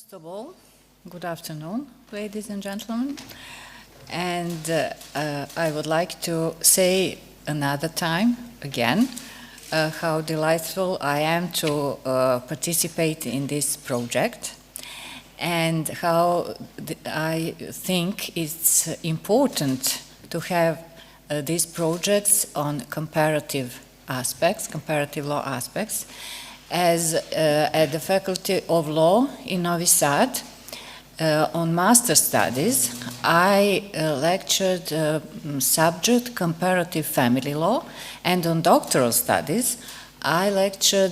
First of all, good afternoon, ladies and gentlemen. And I would like to say another time, again, how delightful I am to participate in this project and how I think it's important to have these projects on comparative law aspects. As at the Faculty of Law in Novi Sad, on master studies, I lectured subject comparative family law, and on doctoral studies, I lecture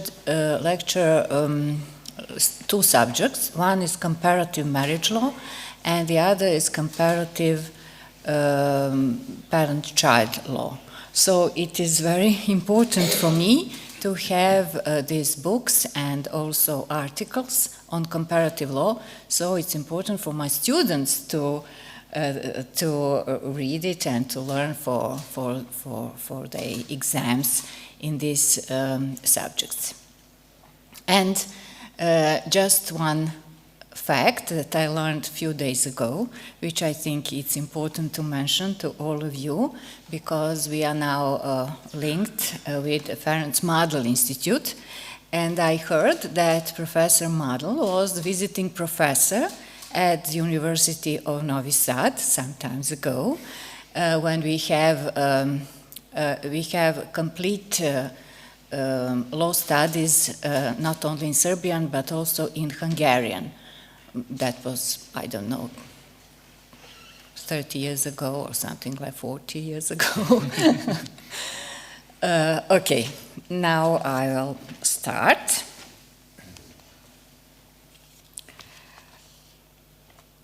two subjects. One is comparative marriage law, and the other is comparative parent-child law. So it is very important for me to have these books and also articles on comparative law. So it's important for my students to read it and to learn for their exams in these subjects. And just one fact that I learned a few days ago, which I think it's important to mention to all of you, because we are now linked with the Ferenc Madl Institute, and I heard that Professor Madl was the visiting professor at the University of Novi Sad some times ago, when we have complete law studies not only in Serbian but also in Hungarian. That was, I don't know, 30 years ago or something like 40 years ago. Okay, now I will start.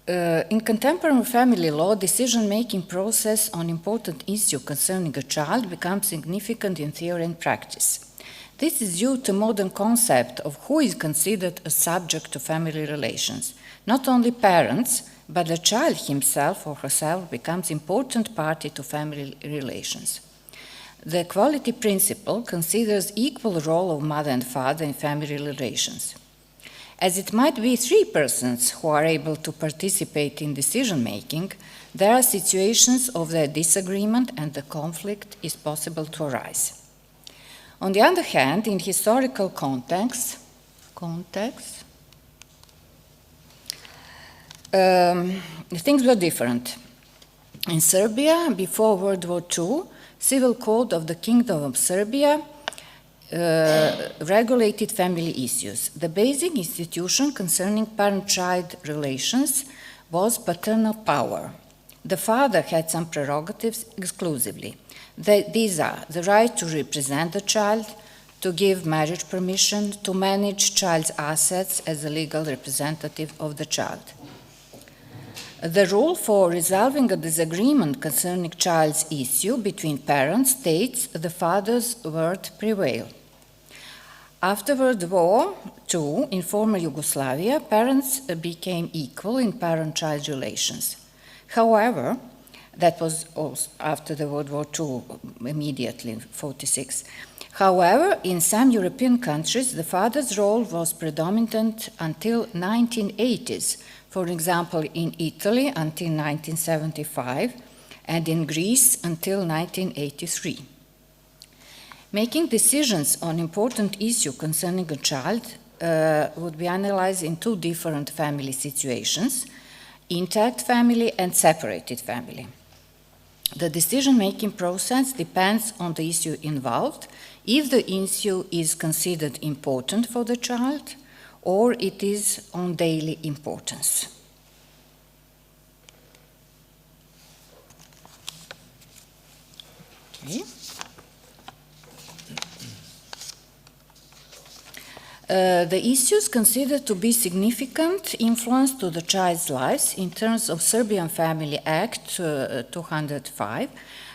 In contemporary family law, decision-making process on important issue concerning a child becomes significant in theory and practice. This is due to modern concept of who is considered a subject to family relations. Not only parents, but the child himself or herself becomes important party to family relations. The equality principle considers equal role of mother and father in family relations. As it might be three persons who are able to participate in decision-making, there are situations of their disagreement and the conflict is possible to arise. On the other hand, in historical context, things were different. In Serbia, before World War II, Civil Code of the Kingdom of Serbia regulated family issues. The basic institution concerning parent-child relations was paternal power. The father had some prerogatives exclusively. These are the right to represent the child, to give marriage permission, to manage child's assets as a legal representative of the child. The rule for resolving a disagreement concerning child's issue between parents states the father's word prevail. After World War II, in former Yugoslavia, parents became equal in parent-child relations. However, that was also after the World War II, immediately in 1946. However, in some European countries, the father's role was predominant until 1980s. For example, in Italy until 1975, and in Greece until 1983. Making decisions on important issue concerning a child would be analyzed in two different family situations, intact family and separated family. The decision-making process depends on the issue involved, if the issue is considered important for the child, or it is on daily importance. Okay. The issues considered to be significant influence to the child's lives in terms of Serbian Family Act 205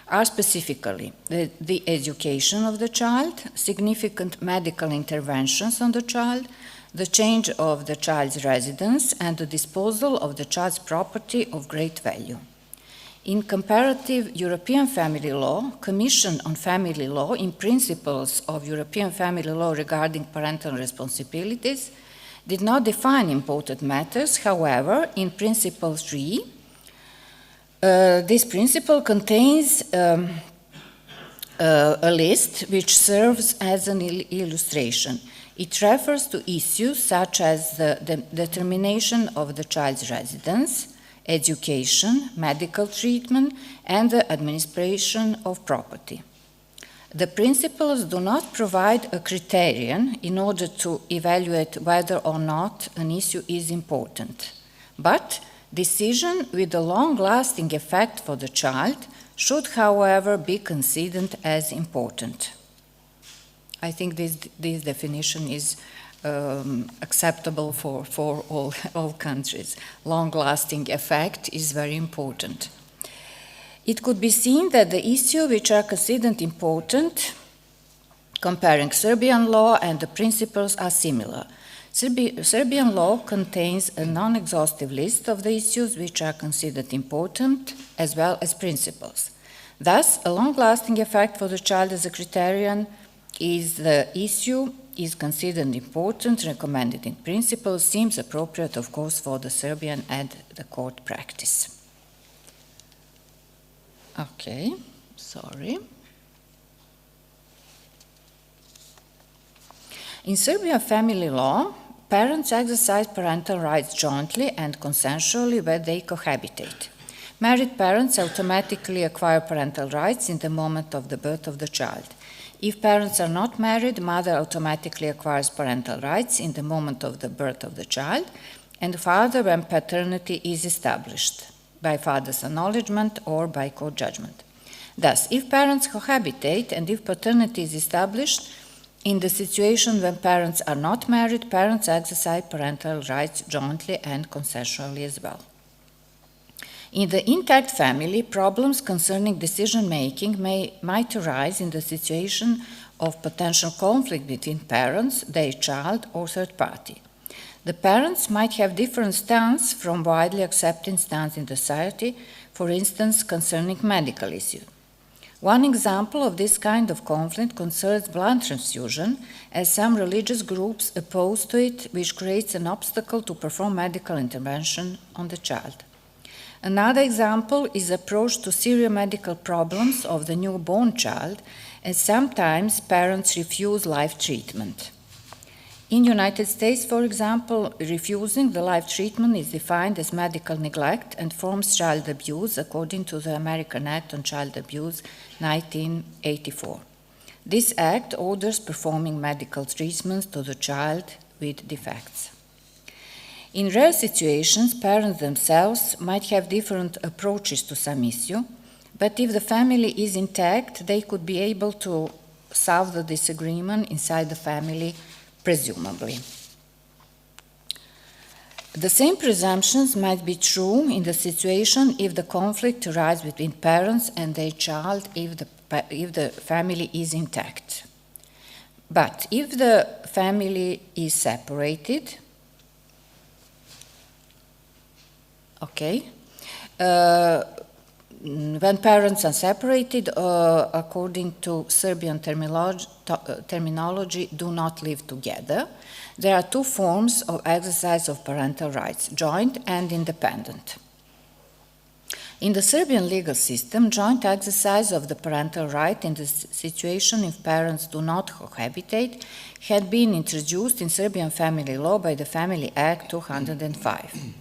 are specifically the education of the child, significant medical interventions on the child, the change of the child's residence, and the disposal of the child's property of great value. In comparative European family law, Commission on Family Law in Principles of European Family Law regarding parental responsibilities, did not define important matters. However, in Principle 3, this principle contains a list which serves as an illustration. It refers to issues such as the determination of the child's residence, education, medical treatment, and the administration of property. The principles do not provide a criterion in order to evaluate whether or not an issue is important, but decision with a long-lasting effect for the child should, however, be considered as important. I think this definition is acceptable for all countries. Long-lasting effect is very important. It could be seen that the issues which are considered important, comparing Serbian law and the principles, are similar. Serbian law contains a non-exhaustive list of the issues which are considered important, as well as principles. Thus, a long-lasting effect for the child as a criterion is the issue is considered important, recommended in principle, seems appropriate, of course, for the Serbian and the court practice. Okay, sorry. In Serbian family law, parents exercise parental rights jointly and consensually when they cohabitate. Married parents automatically acquire parental rights in the moment of the birth of the child. If parents are not married, mother automatically acquires parental rights in the moment of the birth of the child, and father when paternity is established, by father's acknowledgement or by court judgment. Thus, if parents cohabitate and if paternity is established, in the situation when parents are not married, parents exercise parental rights jointly and consensually as well. In the intact family, problems concerning decision-making might arise in the situation of potential conflict between parents, their child, or third party. The parents might have different stance from widely accepted stance in society, for instance, concerning medical issues. One example of this kind of conflict concerns blood transfusion, as some religious groups oppose to it, which creates an obstacle to perform medical intervention on the child. Another example is approach to serious medical problems of the newborn child, as sometimes parents refuse life treatment. In the United States, for example, refusing the life treatment is defined as medical neglect and forms child abuse according to the American Act on Child Abuse 1984. This act orders performing medical treatments to the child with defects. In rare situations, parents themselves might have different approaches to some issue, but if the family is intact, they could be able to solve the disagreement inside the family, presumably. The same presumptions might be true in the situation if the conflict arises between parents and their child if the family is intact. But if the family is separated, when parents are separated, according to Serbian terminology, do not live together, there are two forms of exercise of parental rights, joint and independent. In the Serbian legal system, joint exercise of the parental right in the situation if parents do not cohabitate had been introduced in Serbian family law by the Family Act 205.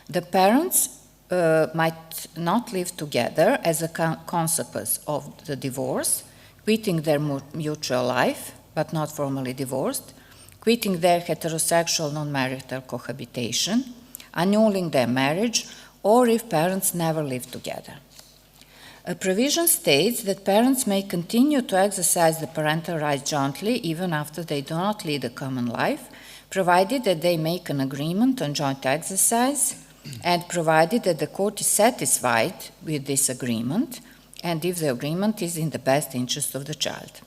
The parents might not live together as a consequence of the divorce, quitting their mutual life, but not formally divorced, quitting their heterosexual non-marital cohabitation, annulling their marriage, or if parents never live together. A provision states that parents may continue to exercise the parental rights jointly even after they do not lead a common life, provided that they make an agreement on joint exercise, and provided that the court is satisfied with this agreement, and if the agreement is in the best interest of the child.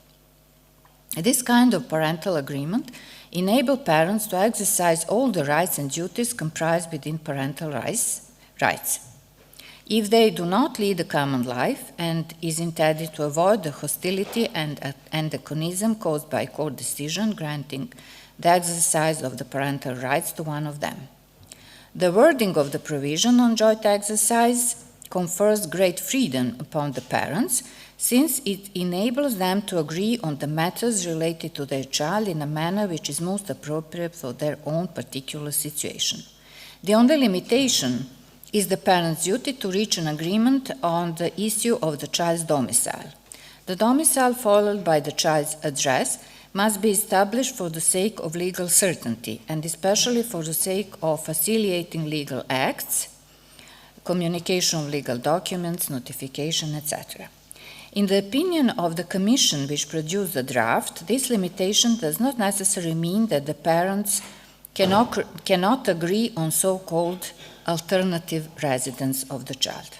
This kind of parental agreement enables parents to exercise all the rights and duties comprised within parental rights. If they do not lead a common life and is intended to avoid the hostility and antagonism caused by court decision granting the exercise of the parental rights to one of them. The wording of the provision on joint exercise confers great freedom upon the parents, since it enables them to agree on the matters related to their child in a manner which is most appropriate for their own particular situation. The only limitation is the parent's duty to reach an agreement on the issue of the child's domicile. The domicile followed by the child's address must be established for the sake of legal certainty, and especially for the sake of facilitating legal acts, communication of legal documents, notification, etc. In the opinion of the Commission which produced the draft, this limitation does not necessarily mean that the parents cannot agree on so-called alternative residence of the child.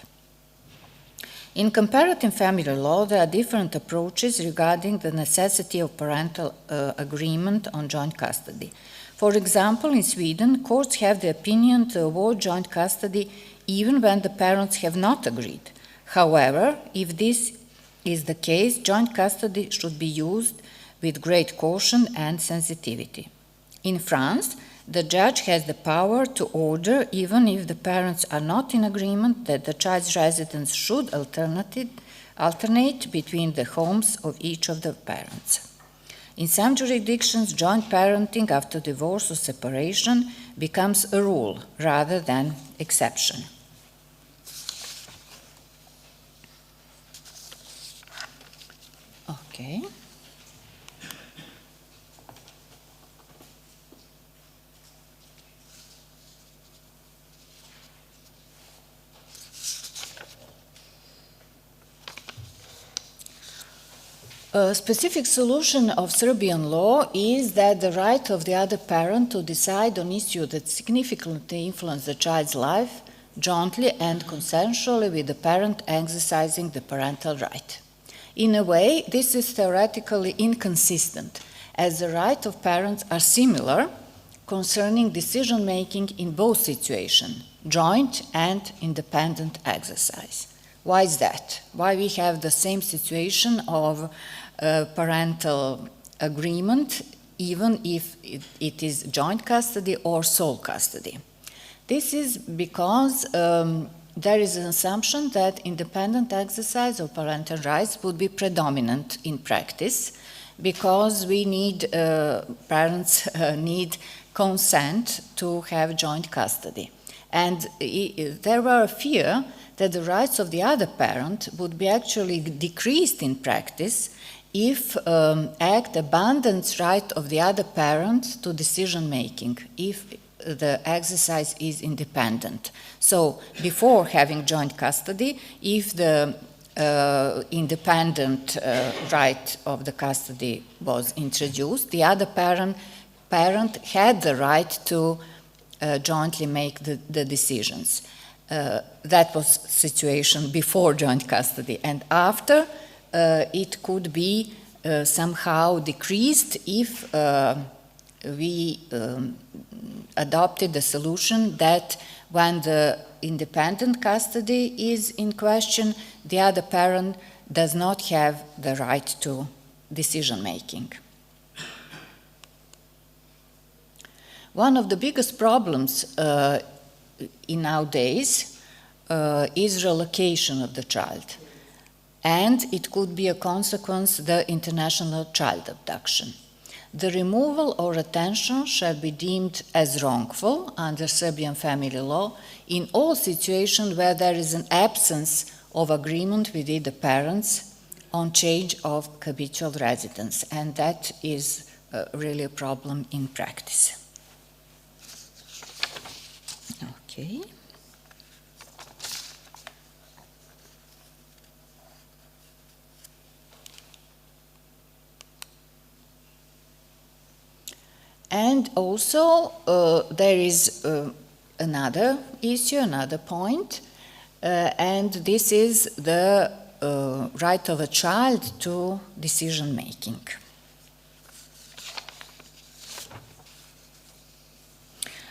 In comparative family law, there are different approaches regarding the necessity of parental agreement on joint custody. For example, in Sweden, courts have the opinion to avoid joint custody even when the parents have not agreed. However, if this is the case, joint custody should be used with great caution and sensitivity. In France, the judge has the power to order, even if the parents are not in agreement, that the child's residence should alternate between the homes of each of the parents. In some jurisdictions, joint parenting after divorce or separation becomes a rule rather than exception. Okay. A specific solution of Serbian law is that the right of the other parent to decide on issues that significantly influence the child's life jointly and consensually with the parent exercising the parental right. In a way, this is theoretically inconsistent, as the rights of parents are similar concerning decision-making in both situations, joint and independent exercise. Why is that? Why we have the same situation of parental agreement, even if it is joint custody or sole custody? This is because there is an assumption that independent exercise of parental rights would be predominant in practice, because we need, parents need consent to have joint custody. And there were a fear that the rights of the other parent would be actually decreased in practice if Act abandons right of the other parent to decision making, if the exercise is independent. So before having joint custody, if the independent right of the custody was introduced, the other parent had the right to jointly make the decisions. That was situation before joint custody, and after it could be somehow decreased if we adopted the solution that when the independent custody is in question, the other parent does not have the right to decision making. One of the biggest problems in nowadays is relocation of the child, and it could be a consequence the international child abduction. The removal or retention shall be deemed as wrongful under Serbian family law in all situations where there is an absence of agreement with the parents on change of habitual residence, and that is really a problem in practice. Okay. And also there is another issue, another point, and this is the right of a child to decision making.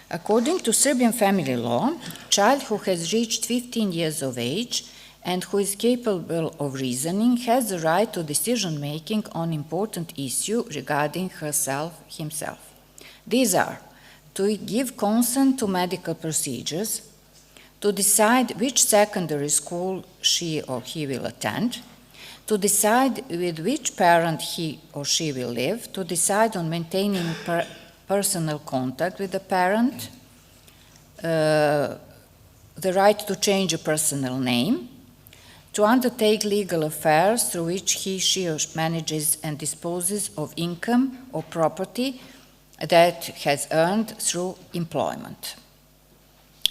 According to Serbian family law, a child who has reached 15 years of age and who is capable of reasoning has the right to decision making on important issue regarding himself. These are to give consent to medical procedures, to decide which secondary school she or he will attend, to decide with which parent he or she will live, to decide on maintaining personal contact with the parent, the right to change a personal name, to undertake legal affairs through which he, she manages and disposes of income or property that has earned through employment.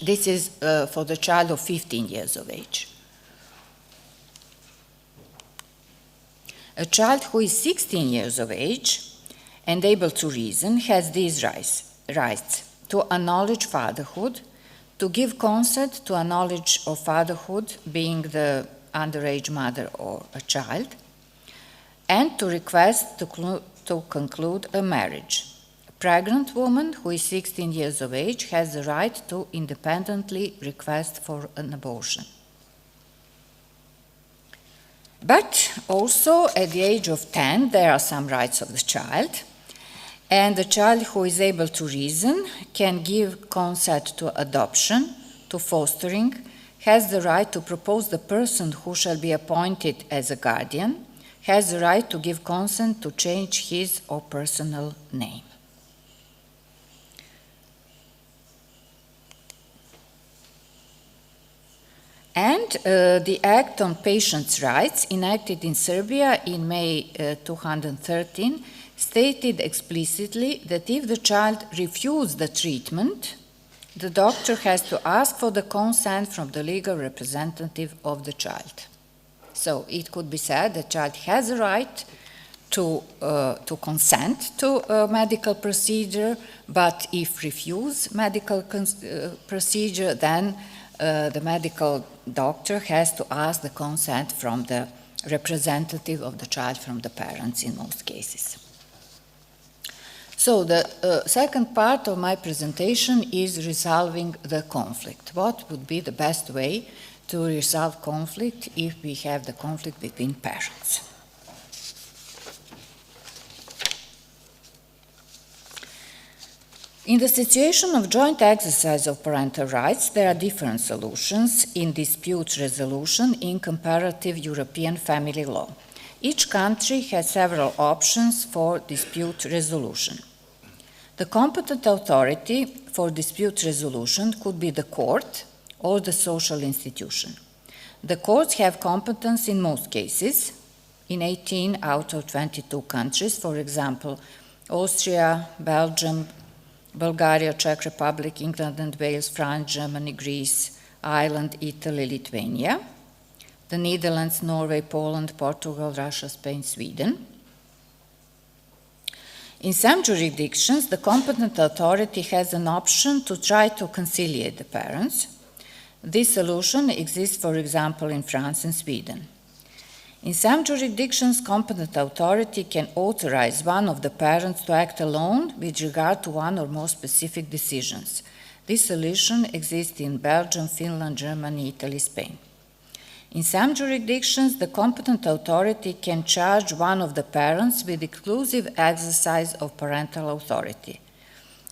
This is for the child of 15 years of age. A child who is 16 years of age and able to reason has these rights: to acknowledge fatherhood, to give consent to a knowledge of fatherhood, being the underage mother or a child, and to request to conclude a marriage. A pregnant woman who is 16 years of age has the right to independently request for an abortion. But also at the age of 10, there are some rights of the child, and the child who is able to reason can give consent to adoption, to fostering, has the right to propose the person who shall be appointed as a guardian, has the right to give consent to change his or personal name. And the Act on Patients' Rights, enacted in Serbia in May 2013, stated explicitly that if the child refused the treatment, the doctor has to ask for the consent from the legal representative of the child. So it could be said the child has a right to consent to a medical procedure, but if refuse medical procedure, then the medical doctor has to ask the consent from the representative of the child, from the parents in most cases. So the second part of my presentation is resolving the conflict. What would be the best way to resolve conflict if we have the conflict between parents? In the situation of joint exercise of parental rights, there are different solutions in dispute resolution in comparative European family law. Each country has several options for dispute resolution. The competent authority for dispute resolution could be the court or the social institution. The courts have competence in most cases, in 18 out of 22 countries, for example, Austria, Belgium, Bulgaria, Czech Republic, England and Wales, France, Germany, Greece, Ireland, Italy, Lithuania, the Netherlands, Norway, Poland, Portugal, Russia, Spain, Sweden. In some jurisdictions, the competent authority has an option to try to conciliate the parents. This solution exists, for example, in France and Sweden. In some jurisdictions, competent authority can authorize one of the parents to act alone with regard to one or more specific decisions. This solution exists in Belgium, Finland, Germany, Italy, Spain. In some jurisdictions, the competent authority can charge one of the parents with exclusive exercise of parental authority.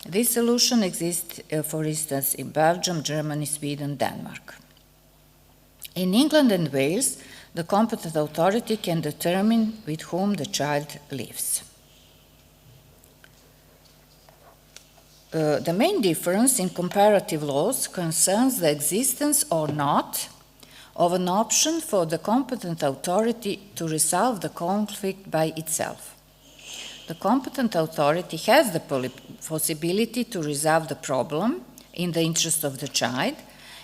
This solution exists, for instance, in Belgium, Germany, Sweden, Denmark. In England and Wales, the competent authority can determine with whom the child lives. The main difference in comparative laws concerns the existence or not of an option for the competent authority to resolve the conflict by itself. The competent authority has the possibility to resolve the problem in the interest of the child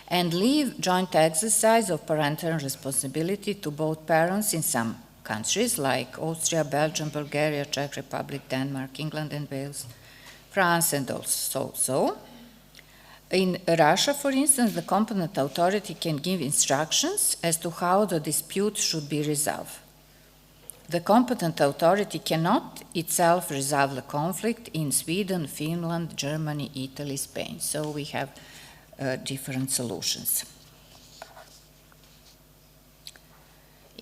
and leave joint exercise of parental responsibility to both parents in some countries like Austria, Belgium, Bulgaria, Czech Republic, Denmark, England and Wales, France, and also so. In Russia, for instance, the competent authority can give instructions as to how the dispute should be resolved. The competent authority cannot itself resolve the conflict in Sweden, Finland, Germany, Italy, Spain. So we have different solutions.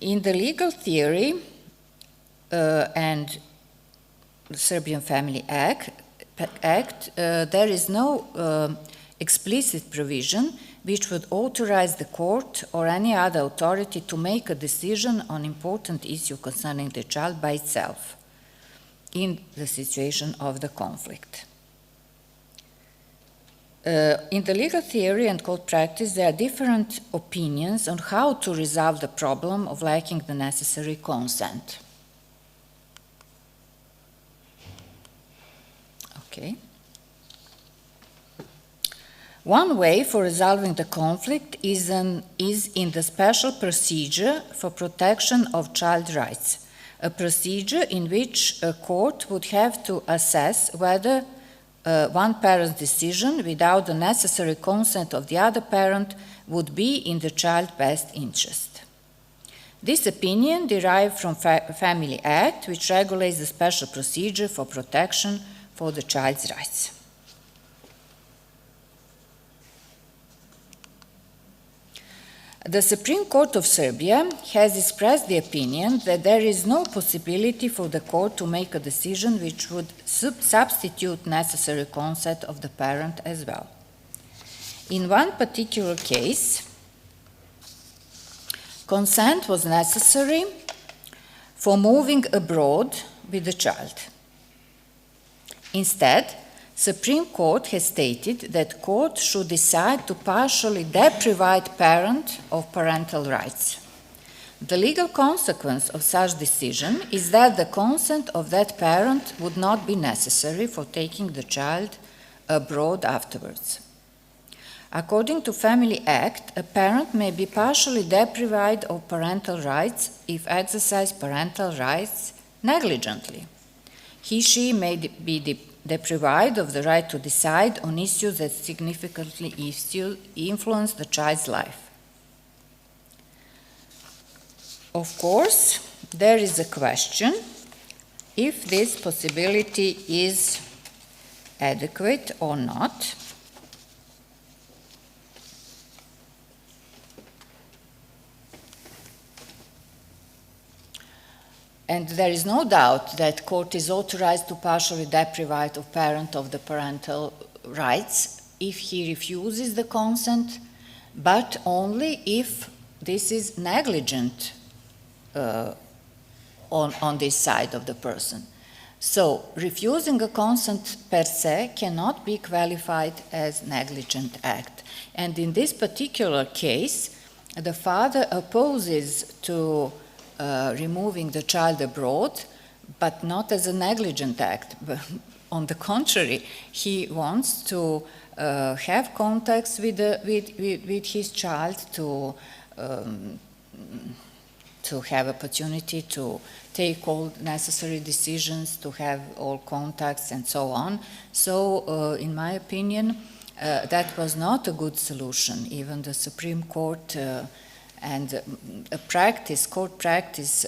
In the legal theory and the Serbian Family Act, Act, there is no explicit provision which would authorize the court or any other authority to make a decision on important issue concerning the child by itself in the situation of the conflict. In the legal theory and court practice, there are different opinions on how to resolve the problem of lacking the necessary consent. Okay. One way for resolving the conflict is in the special procedure for protection of child rights, a procedure in which a court would have to assess whether one parent's decision without the necessary consent of the other parent would be in the child's best interest. This opinion derived from Family Act, which regulates the special procedure for protection for the child's rights. The Supreme Court of Serbia has expressed the opinion that there is no possibility for the court to make a decision which would substitute necessary consent of the parent as well. In one particular case, consent was necessary for moving abroad with the child. Instead, Supreme Court has stated that court should decide to partially deprive parent of parental rights. The legal consequence of such decision is that the consent of that parent would not be necessary for taking the child abroad afterwards. According to Family Act, a parent may be partially deprived of parental rights if exercise parental rights negligently. He/she may be deprived of the right to decide on issues that significantly influence the child's life. Of course, there is a question if this possibility is adequate or not. And there is no doubt that court is authorized to partially deprive of parent of the parental rights if he refuses the consent, but only if this is negligent on this side of the person. So refusing a consent per se cannot be qualified as negligent act. And in this particular case, the father opposes to removing the child abroad, but not as a negligent act. But on the contrary, he wants to have contacts with his child, to have opportunity to take all necessary decisions, to have all contacts and so on. So, in my opinion, that was not a good solution. Even the Supreme Court and court practice,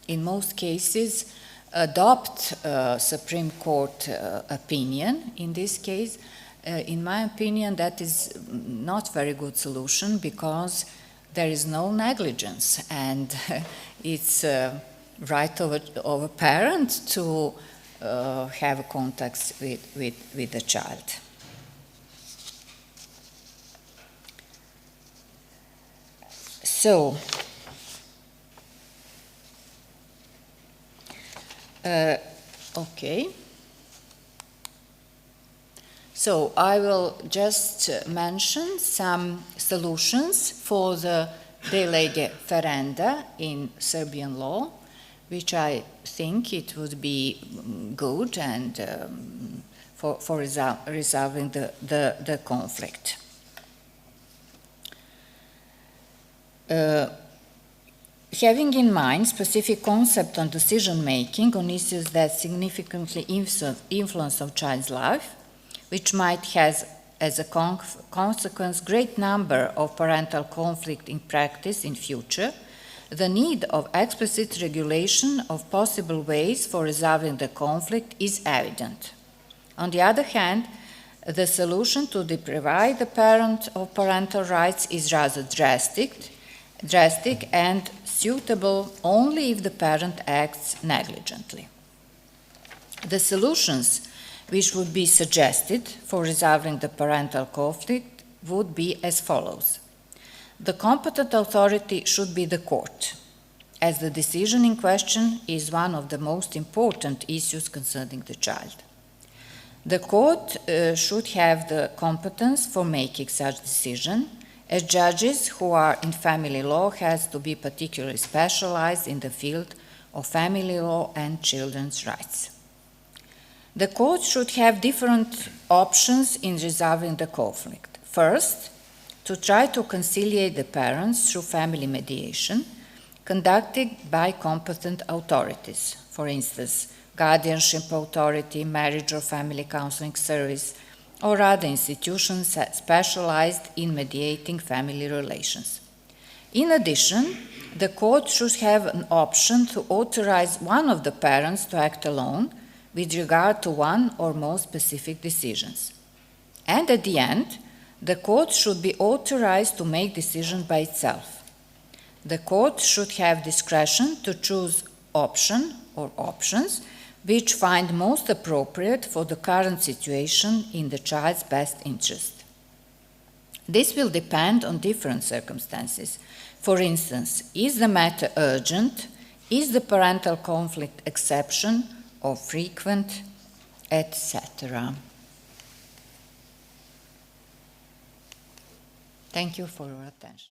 in most cases, adopt Supreme Court opinion. In this case, in my opinion, that is not very good solution because there is no negligence, and it's right of a parent to have contacts with the child. So, okay. So I will just mention some solutions for the de lege ferenda in Serbian law, which I think it would be good and for resolving the conflict. Having in mind specific concept on decision making on issues that significantly influence of child's life, which might have as a consequence great number of parental conflict in practice in future, the need of explicit regulation of possible ways for resolving the conflict is evident. On the other hand, the solution to deprive the parent of parental rights is rather drastic and suitable only if the parent acts negligently. The solutions which would be suggested for resolving the parental conflict would be as follows. The competent authority should be the court, as the decision in question is one of the most important issues concerning the child. The court should have the competence for making such decision, as judges who are in family law has to be particularly specialized in the field of family law and children's rights. The court should have different options in resolving the conflict. First, to try to conciliate the parents through family mediation conducted by competent authorities, for instance, guardianship authority, marriage or family counseling service, or other institutions specialized in mediating family relations. In addition, the court should have an option to authorize one of the parents to act alone with regard to one or more specific decisions. And at the end, the court should be authorized to make decisions by itself. The court should have discretion to choose option or options which find most appropriate for the current situation in the child's best interest. This will depend on different circumstances. For instance, is the matter urgent? Is the parental conflict exception or frequent, etc. Thank you for your attention.